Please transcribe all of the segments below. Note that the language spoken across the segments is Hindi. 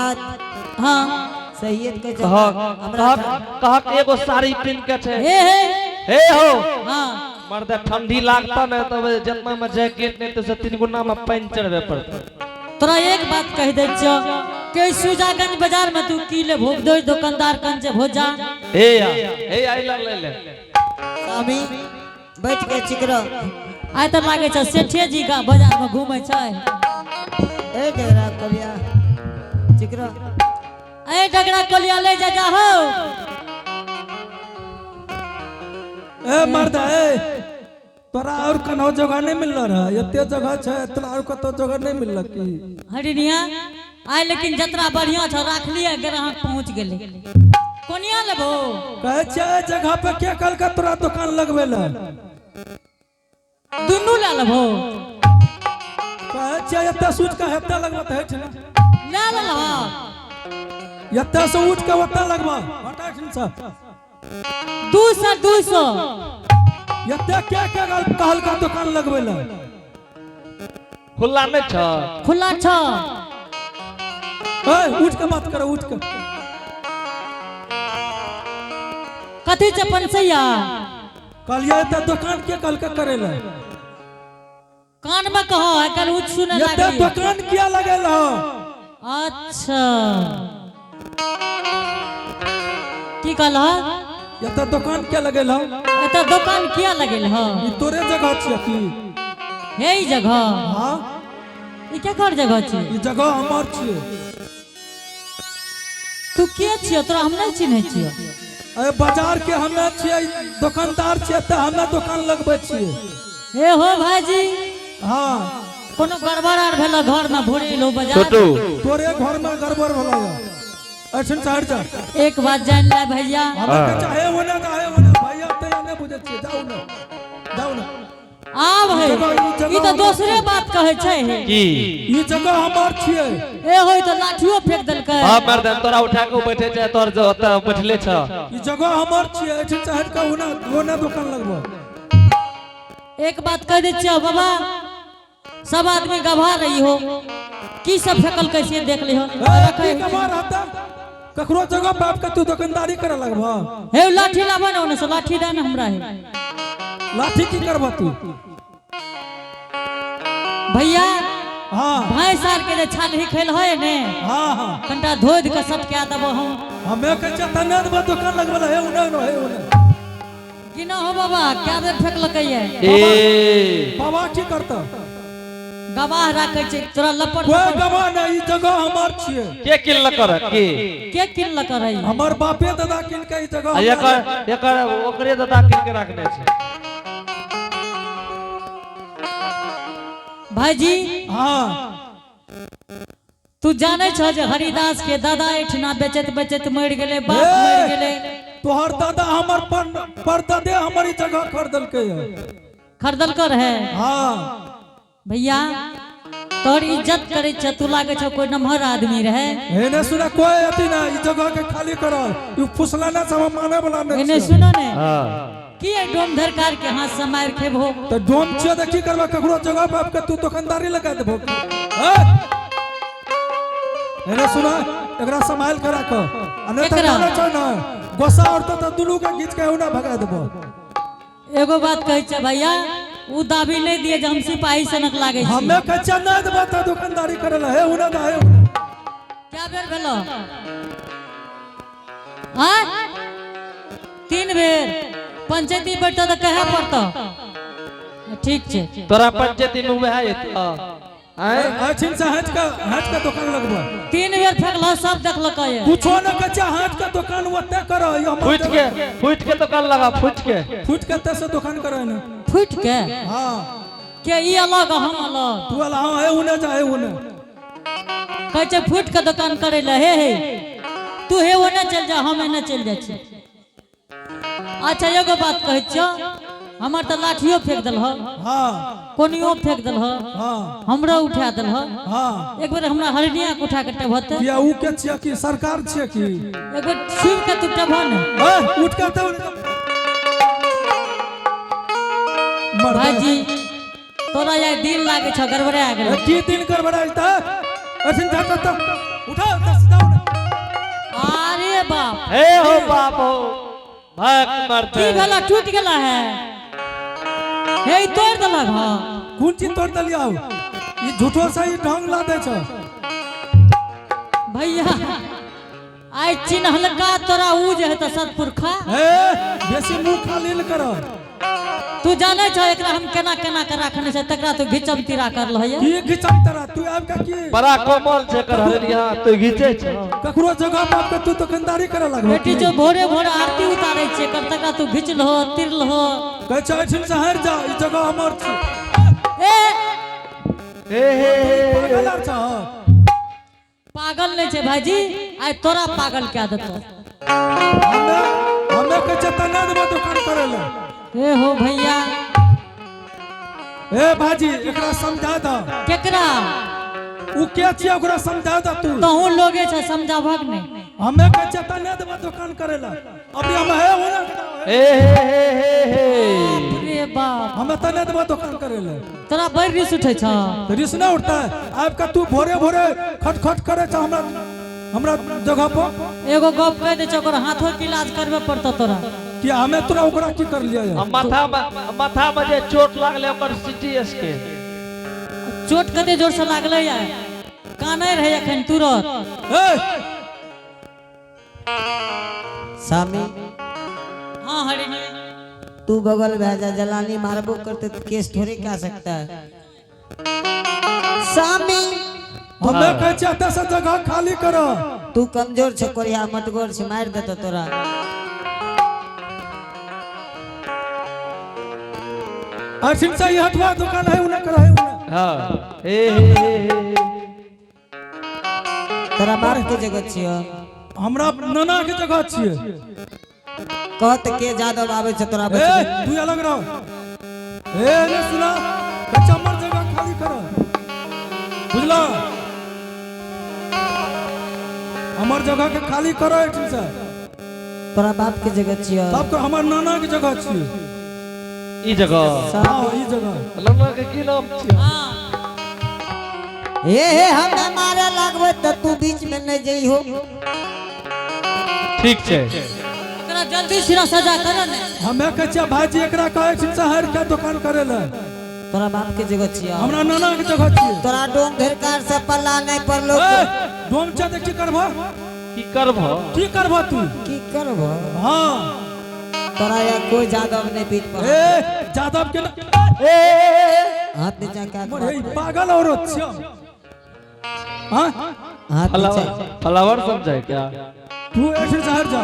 बात हाँ सैयद के कहा एगो साड़ी पिन के छे हे हो हाँ मर्द ठंडी लागता न तब जितना में जैकेट नहीं तो से 3 गुना में पैन चढ़बे पड़ता। तोरा एक बात कह दे छो के सुजागंज बाजार में तू की ले भोग दो दुकानदार कन से भोजा हे आई ले ले स्वामी बैठ के चिकरो आय त लागे छ सेठे जी का बाजार में घूमे छ ए डगरा कलिया चिकरो ए डगरा कलिया ले जा हो ए मर्दा ए तोरा और कनो जगह नहीं मिल रहा एते जगह छै तोरा और कतो जगह नहीं मिल की हरिनिया आय लेकिन जतरा बढ़िया छ राख लिया ग्राहक पहुंच गेले कोनिया लेबो कहे छै जगह पे के कल का तोरा दुकान लगवेला दुनु ले लेबो कहे छै एते सूट का हेता लगबत है छ ले ला एते से उठ के ओता लगबा हटा खिन सा 200 एते के कहल का दुकान लगवेला खुला नहीं छ खुला छ ए उठ के बात कर उठ के कथि छ पंसैया कलिया त दुकान के कल का करेला कान में कहो है कल उठ सुने ये लागी दुकान किया लगेला अच्छा की कहला ये त दुकान क्या लगेला एता दुकान किया लगेल ह ई तोरे जगह छिए की हे ई जगह हां ई क्या कर जगह छी ई जगह हमर छिए तू के छियो तोरा हम नहीं चिन्है छियो ए बाजार के हमे छिए दुकानदार छिए त हमे दुकान लगबै छिए हे हो भाईजी हां कोनो गड़बड़ आर भेल घर में भोरे लो बाजार छोटू तोरे घर में गड़बड़ भला अछन साइड जा एक बात जान ले भैया हम के चाहे ओने भैया ते ने बुझे छिए जाऊ ना आब है ई तो दूसरे बात कहे छै की ई जगह हमर छिए ए होय तो लाठियो फेंक देलकै हां मर्द तोरा उठा के बैठे छै तोर जो ओता बैठले छ ई जगह हमर छिए अछन साइड का ओने दुकान लगबो एक बात कह दे छियो बाबा सब आदमी गभा रही हो की सब फेकल कैसे देख ले हो की कमार हता ककरो जगह बाप का तू दुकानदारी करे लगबा हे लाठी लाबा ना ओने से लाठी दे ना हमरा है लाठी की करबा तू भैया हां भैंस आर के जे छालही खेल होय ने हां कंटा धोद के सटका देबो हम हमें के चतने दबा दुकान लगबला हे ओने कि ना हो बाबा क्या बेर फेकलकै ये ए बाबा की करता गवाह राखे छै तोरा लपट कोई गवाह नहीं ई जगह हमर छिए के किल कर के किन ल करे हमर बापे दादा किन के ई जगह एकर ओकरे दादा किन के रखने छै भाईजी हां तू जाने छ जे हरिदास के दादा एठना बेचत बेचत मर गेले बाप मर गेले तोहर दादा हमर परदादे हमर ई जगह खरीदल के खरीदल कर है हां भैया तोर इज्जत करे छ तू लागे छ कोई नमहर आदमी रहे एने सुना कोई अति ना ई जगह के खाली कर ई फुसलाना सब माने वाला नहीं एने सुनो ने हां की डोम धरकार के हाथ से मार खेबो तो डोम छ त की करबा ककरो जगह पे आपके तू दुकानदारी लगा देबो एने सुना एकरा संभाल के राख अन्यथा जाने छ ना गोसा और तो दुलू के खींच के उना भगा देबो एगो बात कहै छ भैया उ दाबी नहीं दिए जे हम सिपाही सनक लागे छी हमें कच्चा ना देबा त दुकानदारी करला हे उना ना हे क्या बेर भेलो हां 3 बेर पंचायती बैठो त कहे पड़तो ठीक छै तोरा पंचायती में उहे है अछिन से हट का दुकान लगबा 3 बेर फेकलो सब देखलकै कुछो न कच्चा हाथ का दुकान ओते करो फुट के दुकान लगा फुट के तसे दुकान करो न फुट के हां के ई अलग हम अलग तू वाला हां है उने जा है उने कहै छै फुट के दुकान करे ले हे तू हे ओने चल जा हम एने चल जा छी अच्छा एगो बात कहै छियो हमर त लाठियो फेक देल ह हां कोनियो फेक देल ह हां हमरो उठा देल ह हां एक बेर हमरा हरनिया के उठा के टभत या ऊ के छिया की सरकार छिया की एक बेर छुप के तू टभन उठ के तो भाईजी तोरा यार दिन लागे छ गड़बड़ा गेल की दिन गड़बड़ा त असिन जाता उठा सीधा हे हो बाप हो भक मरते की भला टूट गेला है हे तोड़ देलक हां कौन चीज तोड़ दलिया ई झूठो से ही ढंग ला दे छ भैया आई चिन्हलका तोरा ऊ जे है त सतपुरखा ए बेसी मुंह खाली न कर तू जाने छ एकरा हम केना केना के राखने छ तकरा तू घिचम तीरा कर लहय की घिचम तरा तू आब का की बड़ा कोमल छै कर हरिया तू घिचे छ ककरो जगह पर के तू दुकानदारी करे लगबे बेटी जो भोरे भोरे आरती उतारे छे कर तकरा तू घिच लहो तीर लहो कह छ छिन से हट जा ई जगह हमर छ हे पागल आर छ पागल नहीं छे भाईजी आई तोरा पागल क्या देतो हमें के चतना देबो दुकान करे ले ए हो भैया ए भाजी एकरा समझा द केकरा उ के छिए ओकरा समझा द तू तहु लोगे छ समझावक नहीं हमें के चतना देबो दुकान करे ले अभी हम है होना हे रे बाप हमें तने देबो दुकान करे ले तोरा बड़ रिस उठै छ तो रिस ना उठता है आपका तू भोरे भोरे खटखट करे छ हमरा जगह पर एगो गप कह दे छ ओकर हाथों के इलाज करबे पड़तो तोरा कि हमें तोरा ओकरा की कर लिया है माथा में जे चोट लागले ओकर सिटी स्के चोट कते जोर से लागले या कानै रहे अखन तुरंत ए सामी हां हरि तू बगल भेजा जलानी मारबो करते तो केस थोड़ी क्या सकता है सामी हमें कह चाहता से जगह खाली करो तू कमजोर छ कोरिया मटगोर छ मार देतो तोरा अर्शिन से हटवा दुकान है उन्हें कर है उन्हें हां हे तोरा मार के जगह छियो हमरा नाना के जगह छिए कहत के जादव आवे छ तोरा ए बच तू अलग रहो ए ने सुना चमर जगह खाली करो बुझला हमर जगह के खाली करो अर्शिन से तोरा बाप के जगह छियो तब तो हमर नाना के जगह छिए ई जगह हां ई जगह लम्मा के की नाम छै हे हमें मारे लागबे त तू बीच में नहीं जइहो ठीक छै तोरा जल्दी सिरा सजा कर ने हमें कच्चा भाजी एकरा कहे छिन से हर के दुकान करे ले तोरा बाप के जगह छियो हमरा नाना के जगह छिए तोरा डोम ढेरकार से पल्ला नहीं पड़लो ए डोम चा दे की करबो की करबो तू की करबो हां तोरा या कोई जादव नहीं पीट पर ए जादव के हाथ नीचा क्या मोरे ई पागल औरत छियो हां हाथ नीचा फ्लावर समझे क्या तू ऐसे शहर जा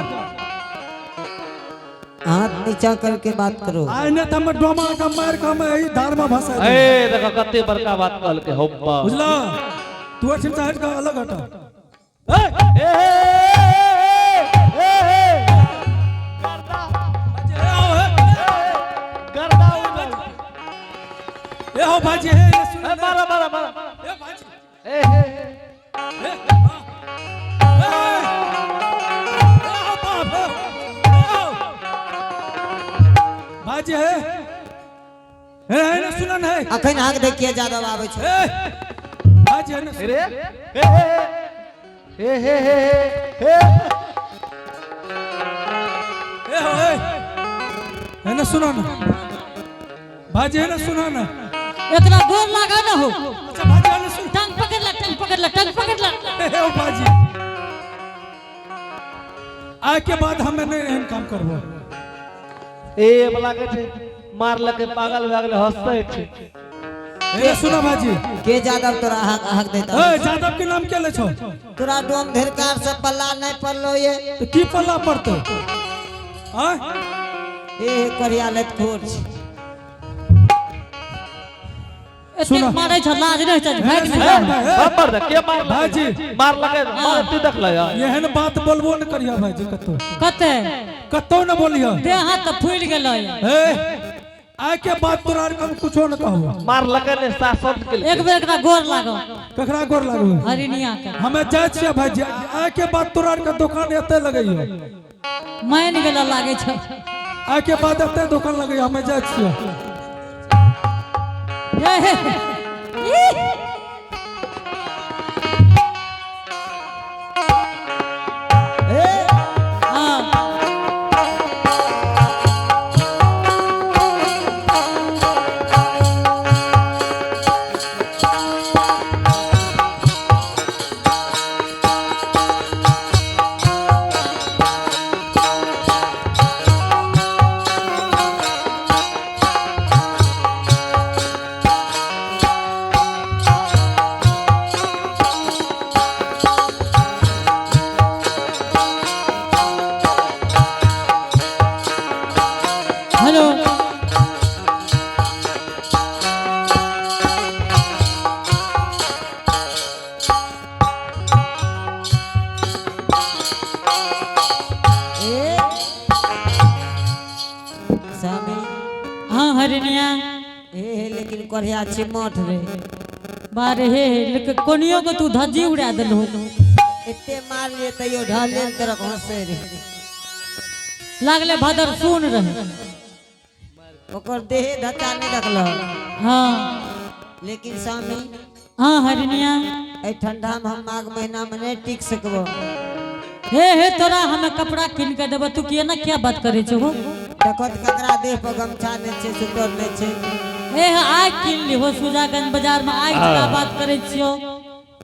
हाथ नीचा करके बात करो आइने त हम डोमा का मार का मैं ई धार में फंसा दे ए देखो कते बड़का बात कहल के होब्बा बुझला तू ऐसे शहर का अलग हटा ए हो भाजी हे मारा ए भाजी ए भाजी है सुनन है अखन आग देखिए जादव आवे छ भाजी है रे हे है ना सुनो ना भाजी है ना सुनो ना एकरा गोर लगा न हो अच्छा भाजी है ना सुन टंग पकड़ ला टंग पकड़ ला टंग पकड़ ला हे ओ भाजी आज के बाद हम नहीं एहन काम करबो ए बला के छै मार लके पागल भ गेले हंसते छै ए सुनो भाजी के जादव तोरा हक देता ए जादव के नाम के ले छो तोरा डोम ढेरकार से पल्ला नहीं पड़लो ये तो की पल्ला पड़तो हां ए करिया लत खोर छ एते मारै छ लाज नहीं छ भाग नहीं बापर दे के मार भाजी मार लगे मार तू देख ल यार एहन बात बोलबो न करिया भाजी कतो कते कतो न बोलियो देह हाथ त फूल गेलै ए आय के बाद तोरा हम कुछो न कहबो मार लगे ने शासन के एक बेर एकरा गोर लागो ककरा गोर लागो हरिनिया के हमें जाय छियै भाजी आय के बाद तोरा के दुकान एते लगइयो मान गेला लागे छ आय के बाद एते दुकान लगइयो हमें जाय छियै बढ़िया चिमट रे बारे हे लेकिन कोनियो को तू धज्जी उड़ा देलहो इतने मार लिए तैयो ढाले तरह हंसे रे लागले भदर सुन रहे ओकर देह धचा नहीं रखल हाँ लेकिन स्वामी हाँ हरनिया ए ठंडा में हम माघ महीना में नहीं टिक सकबो हे तोरा हमें कपड़ा किन के देबो तू किए ना क्या बात करे छो देखो तो ककरा देह पर गमछा नहीं छे सुतर नहीं छे ए आइ किन लिहो सुजागंज बाजार में आइ का बात करे छियो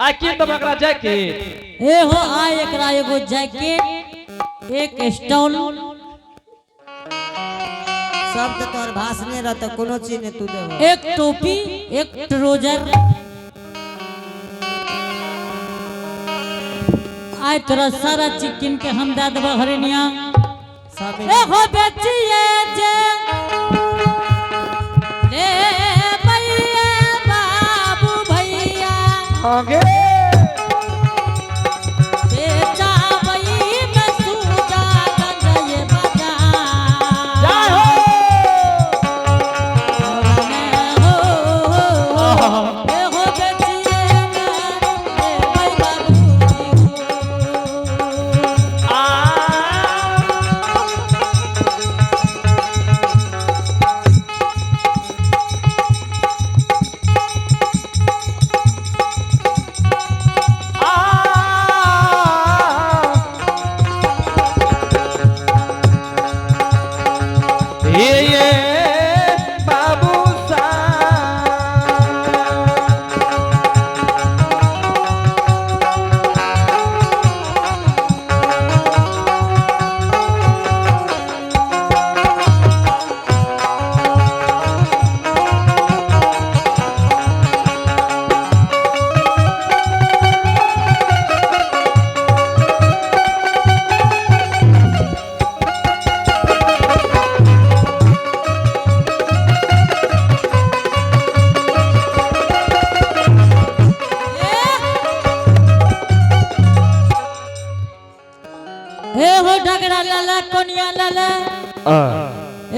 आ किन तो एकरा जैकेट ए हो आइ एकरा एगो जैकेट एक स्टॉल सब तो तोर भाषणे रहता कोनो चीज नहीं तू देबो एक टोपी एक ट्राउजर आइ तोरा सारा चीज किन के हम दे देबो हरनिया स्वामी ए हो बेचिए जे ले भैया बाबू भैया आगे बेचा वही में सूजा गंजे बजा जय हो ए हो बेचिए ले भाई बाबू आ ये बाबू सा ए हो डगरा लाला कोनिया लाला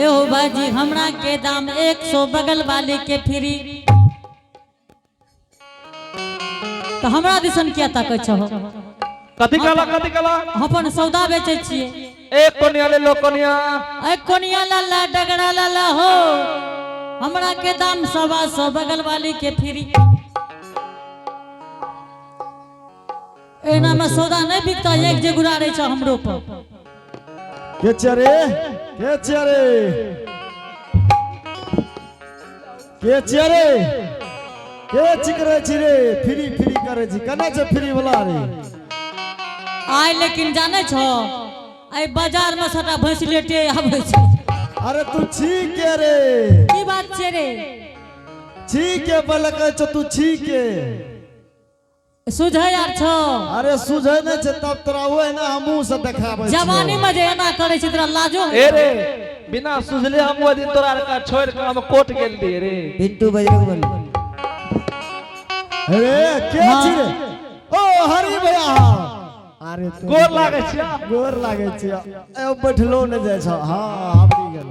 ए हो बाजी हमरा के दाम 100 बगल वाले के फ्री तो हमरा दिसन क्या ताकै छ कथी कला अपन सौदा बेचै छिए एक कोनिया ले लो कोनिया ए कोनिया लाला डगरा लाला हो हमरा के दाम 100 बगल वाली के फ्री एना में सौदा नहीं बिकता एक जे गुरारे छ हमरो पर के चरे के चरे के चरे के चिकरे छिरे फ्री फ्री करे छी कना छ फ्री वाला रे आइ लेकिन जाने छ आई बाजार में सटा भैंस लेटे आबै छ अरे तू छी के रे की बात छै रे छी के बलक छ तू छी के सुझै यार छ अरे सुझे न छ तब तोरा ओए ना हमहू से देखाबै छी जवानी में जे एना करे छी तोरा लाजो ए रे बिना सुझले हम वो दिन तोरा का छोड़ के हम कोट गेल दिए रे पिंटू बजरंग बली अरे के हाँ। छी रे ओ हरि भैया अरे तू गोर लागे छी गोर लागे छी ए बैठलो न जाय छ हां हमनी गेल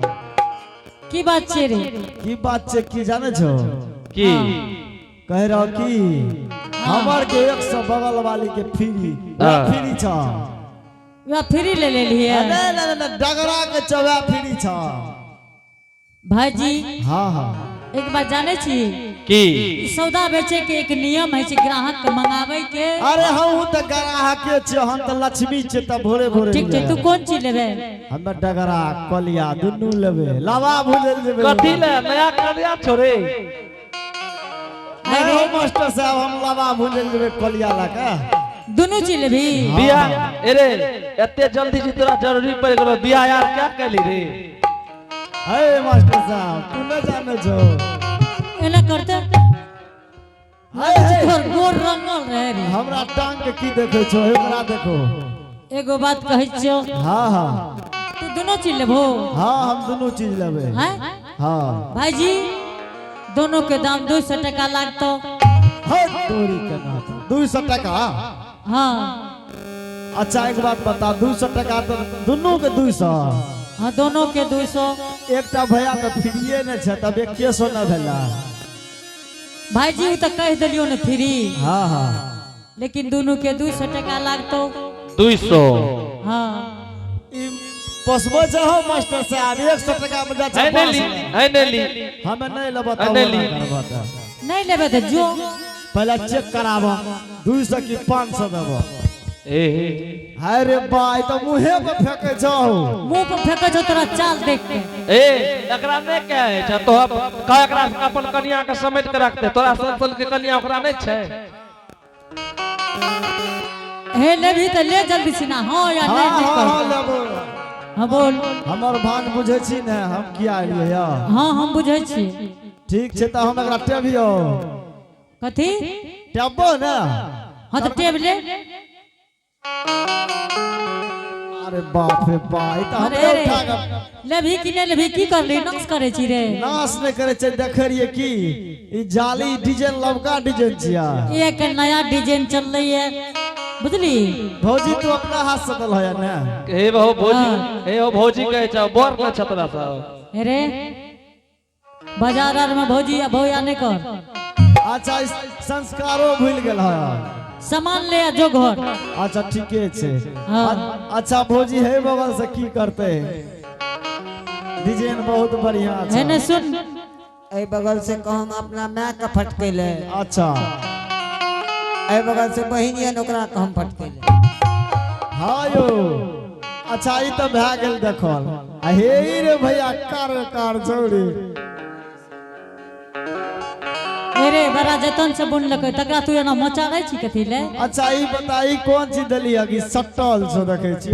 की बात छै रे की बात छै की जाने छ की कह रहा कि हमर के 100 बगल वाली के फ्री हाँ। फ्री छ वा फ्री ले लिए नहीं डगरा के चवा फ्री छ भाईजी हां हां एक बात जाने छी की ई सौदा बेचे के एक नियम है छै ग्राहक के मंगावे के अरे हम त ग्राहक के छ हम त लक्ष्मी छ त भोरे भोरे ठीक छै तू कौन चीज लेबे हम डगरा कलिया दुनू लेबे लावा भुजल जेबे कथी ले नया कलिया छोरे नहीं हो मास्टर साहब हम लावा भुजल जेबे कलिया ला का दोनों चीज लेबी बिया अरे एते जल्दी जी तोरा जरूरी पड़ गेलो बिया यार क्या कहली रे हे मास्टर साहब तू न जाने छो एना करते हाय हाय गोर गोर रंगल रहे रे हमरा टांग के की देखे छो एकरा देखो एगो बात कहै छियो हां हां तू दोनों चीज लेबो हां हम दोनों चीज लेबे हैं हां भाईजी दोनों के दाम 200 टका लागतो हट तोरी के नाथ 200 टका हाँ अच्छा एक बात बता 200 टका तो दोनों के 200 हाँ दोनों के 200 एकटा भैया तो फ्रीए न छ तब 100 न भेला भाईजी उ तो कह दिलियो न फ्री, हाँ हाँ लेकिन दोनों के 200 टका लागतो। 200 हाँ ई पसबो चाहो मास्टर साहब 100 टका में जा है नहीं ली, है नहीं ली, हमें नहीं लेबो है नहीं ली। नहीं लेबे तो जो पहले चेक कराबो 200 की 500 देबो। ए अरे भाई तो मुहे पे फेंके जाओ मुंह पर फेंके जो तोरा चाल देख के। ए एकरा ने क्या है छ तो का एकरा अपन कन्या के समेट के रखते तोरा सन के कन्या ओकरा नहीं छै। हे लेभी तो ले जल्दी से ना। हाँ या हाँ नहीं हाँ हाँ कर। लेबो। हाँ बोल। हमर भान बुझे छी ने हम किया एलिए या। हाँ हम बुझे छी। ठीक छे त हम एकरा टेबियो कथी? टेबो ना। हाँ तो टेब ले। अरे बाप रे बाप ई त अरे हमरे रे, उठा के लेभी कि नहीं लेभी की कर ली नक्स करे छी रे। नाश नहीं करे छै देखे रिए की ई जाली डिजाइन लवका डिजाइन छिया। एक नया डिजाइन चल रही है बुझली। भौजी तू अपना हाथ से दल है ना। हे बहु भौजी, हे हो भौजी कहे छ बोर न छतरा सा। अरे बाजार आर में भौजी या भौया नहीं कर। अच्छा इस संस्कारो भूल गेल है। सामान ले आ जो घर। अच्छा ठीके छे। हाँ। अच्छा भौजी है बगल से की करते डिजाइन बहुत बढ़िया है छै। न सुन ए बगल से कहम अपना माँ का फटकेले, अच्छा ए बगल से बहिनियन ओकरा कहम फटकेले। हाँ यो अच्छा ई तो भए गेल देखल। आ हे रे भैया कार जोड़ी अरे बड़ा जतन से बुन लके तकरा तू एना मचा रही छी कथी ले। अच्छा ई बताई कौन चीज दली है कि सटल से देखे छी।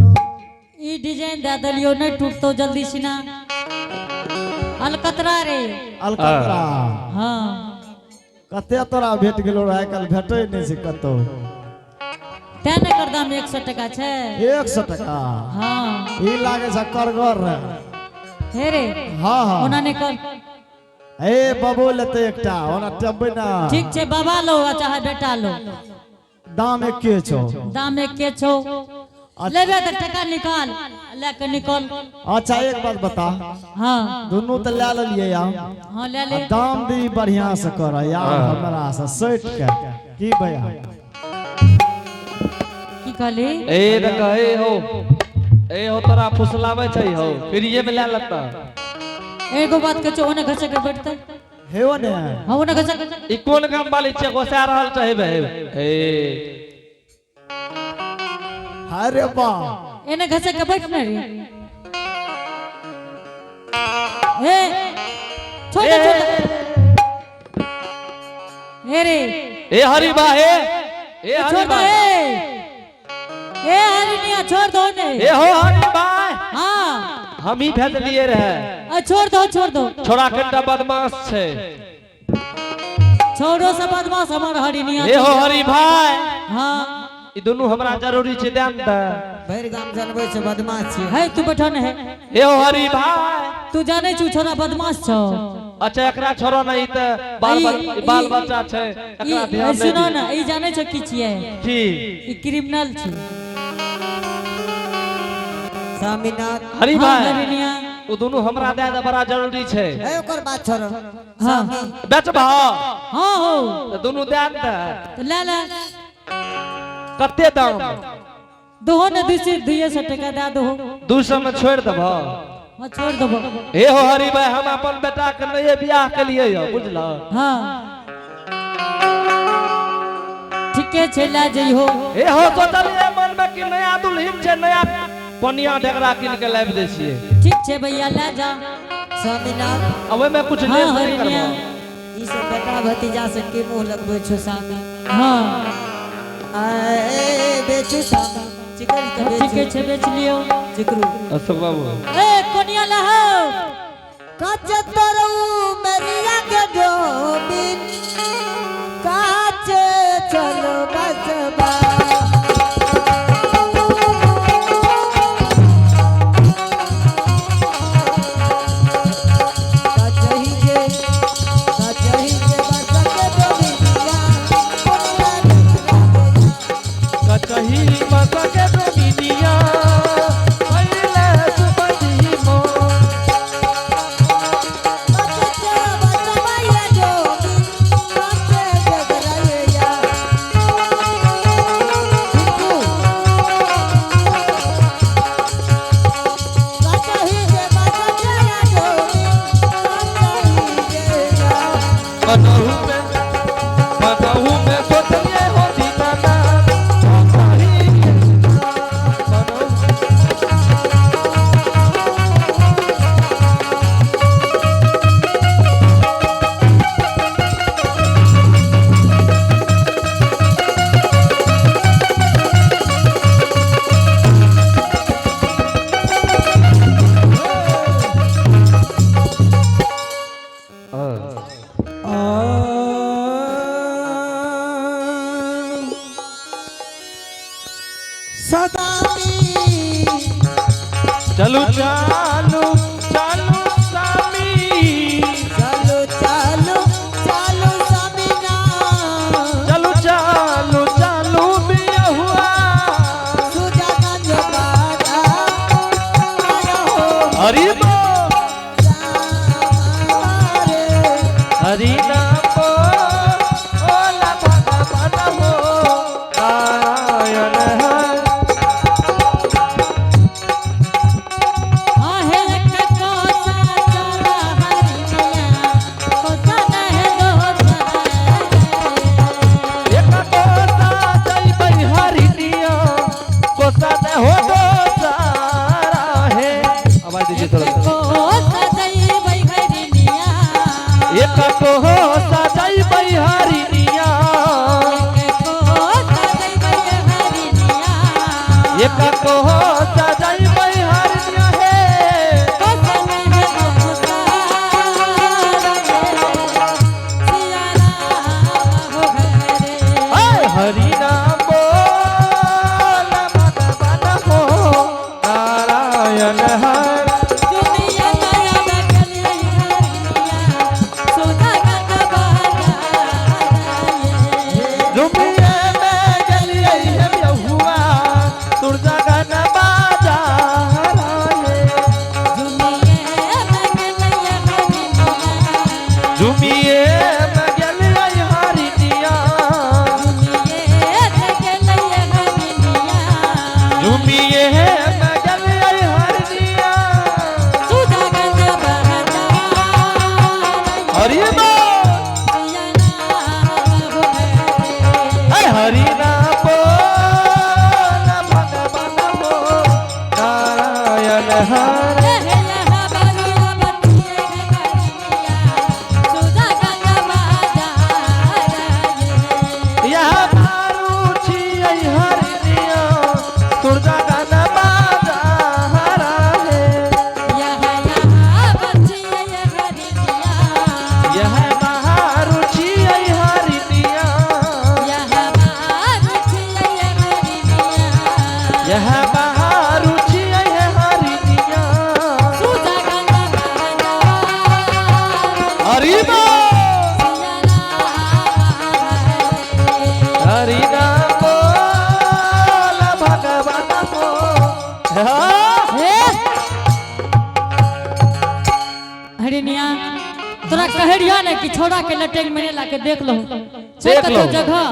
ई डिजाइन दे दलियो नहीं टूटतो जल्दी सिना। अलकतरा रे। अलकतरा हाँ कते तोरा भेट गेलो रे कल भेटै नहीं से कतो। तेने कर दाम 100 टका छे। 100 टका हाँ ई लागे छ करगर रे। हे रे हाँ हाँ ओना नहीं कर। ए बबो लेते एकटा ओना टेबै ना। ठीक छे बाबा लो आ चाहे बेटा लो, दाम एके छौ। दाम एक के छो। लेबे तो टका निकाल लेके निकल। अच्छा एक बात बता हाँ दोनों तो ले लिए यार। हाँ ले ले। दाम भी बढ़िया से कर यार हमरा से सट के की भैया की कहली? ए द कहे हो ए हो तोरा फुसलावे छै हो फिर ये में ले लता। एगो बात कह ओने घसे के बैठते। हेओ ने हाँ ओने घसे ई कोन काम वाली छै गोसा रहल छै बे। ए अरे बा एने घसे के बैठने रे। ए छोड़ दे छोड़ दे। ए रे ए हरी बा ए हरी छोड़ बा दे। ए हरिनिया छोड़ दो ने। ए हो हरी बा हाँ हम ही भेज लिए रहे। छोड़ दो छोड़ दो। छोरा कटा बदमाश छै। छोड़ो से बदमाश हमार हरिनिया। ए हो हरी भाई हाँ ई दोनों हमरा जरूरी छै ध्यान दे। भैर गाम जनबै से बदमाश छी। है तू बैठन है। ए हो हरी भाई तू जाने छू छोरा बदमाश छो। अच्छा एकरा छोरो नहीं त बाल बच्चा छै एकरा ध्यान दे। सुनो ना ई जाने छो की छियै? की ई क्रिमिनल छी। स्वामीनाथ हरी हाँ, भाई हरिनिया। ओ दोनों हमरा दे दे बड़ा जरूरी छै। ए ओकर बात छोड़। हाँ बेचबा हाँ हो त दोनों दे दे। तो ले ले कते दाम? दोहो ने 200 टका दे दो। 200 में छोड़ देबो। हाँ छोड़ देबो। ए हो हरी भाई हम अपन बेटा के नए बियाह के लिए यो बुझलो। हाँ ठीके छे ले जइहो। ए हो सोचलिए मन में कि नया दुल्हन छै नया पनिया ढेकरा किन के लाबि दै छियै। ठीक छे भैया ले जा। स्वामीनाथ अब में कुछ हाँ नहीं हरिनिया। करबो। ई सब बेटा भतीजा से के मुंह लगबै छो स्वामी। हाँ ए बेचू स्वामी चिकरी के ठीके बेचू छे बेच लियो। चिकरू अशोक बाबू ए कोनिया ला हो। काच तरऊ मेरिया के डोबिन काच चलो बसबा कचही मसा के दुनिया पहिले सुपदी मो काच सदा चलू चालू चालू सामी चलो चलो चलो समीना चलू चालू चालू बिया हुआ सुजा गंज बाड़ा आया हो हरि रे हरि नाम ओला भगवान हो नारायण हरि आहे के कोसा चला हरिया कोसा नहीं दो एक कोसा जय बहिहरिया कोसा न हो दो सारा है आवाज दीजिए थोड़ा कोसा जई भाई हरिया एक कोसा जय बहिहरिया कोसा जई भाई हरिया एक कोसा जय बहिहरिया है कोसा नहीं दो सियारा हो घरे हाय हरि नाम बोल भगवान हो नारायण हरि दुनिया माया बदली हरिया सोना गंग बाजा दुनिया में गलिए है बहुआ तुरजा गान बाजा राये दुनिया में गले हरिया झुमिए में गलिए हरिया सुधा गंग बाजा हरि हरि नाम बोल भगवान हो नारायण हरि यह मारुचि हरिया तुरजा गान बाजा राये यह महारुचि हरिया यह महारुचि हरिया हरि हरि नाम बोल भगवान हो हरिनिया तोरा कह रिया ना कि छोड़ा के लटेंग में लाके देख लो देख लो। जगह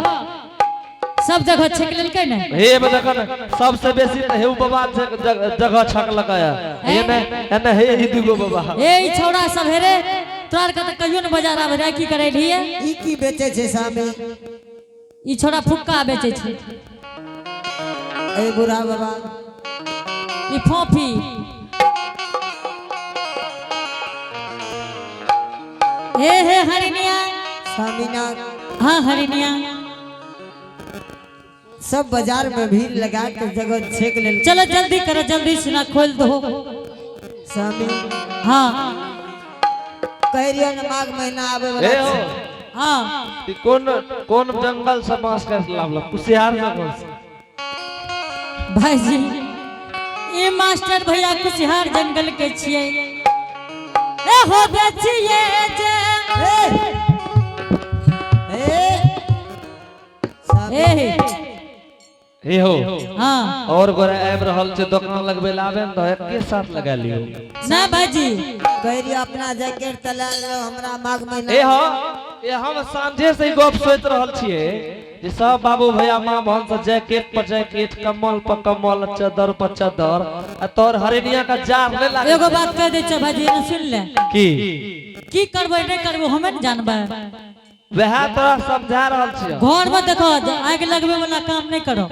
सब जगह छेक लेलकै ना हे देखो ना सबसे बेसी तो हे बाबा जगह छक लगाया ये ना हे ही दुगो बाबा ए ई छौड़ा सब हेरे तोरा के त कहियो न बाजार आवे रे की करे ढिए ई की बेचे छे सामी ई छौड़ा फुक्का बेचे छै ए बुढ़ा बाबा ई फोफी हे हरिनिया सामीना हाँ हरिनिया सब बाजार में भीड़ लगा के जगह छेक ले चलो जल्दी करो जल्दी सुना खोल दो सामी हाँ कह रियो न माघ महीना आवे हे वाला हो छे। हाँ ई कौन जंगल से बांस के लावला कुसियार जंगल से भाई जी ये मास्टर भैया कुसिहार जंगल के छिए ए हो बेचिए जे सामी ए हे हो हाँ और गोरा आब रहल छै दुकान लगबे लावे न तो एक साथ लगा लियो ना भाईजी कह रियो अपना जैकेट तला लो हमरा माघ महीना ए हो ये हम सांझे से ही गप सोच रहल छिए जे सब बाबू भैया मां बहन से जैकेट पर जैकेट कम्बल पर कम्बल चादर पर चादर आ तोर हरिनिया का जार ले लागे एगो बात कह दे छ भाईजी ने सुन ले की करबै नहीं करबै हमें न जानबै वह तोरा समझा रहल छियै घर में देखो आग लगबे वाला काम नहीं करो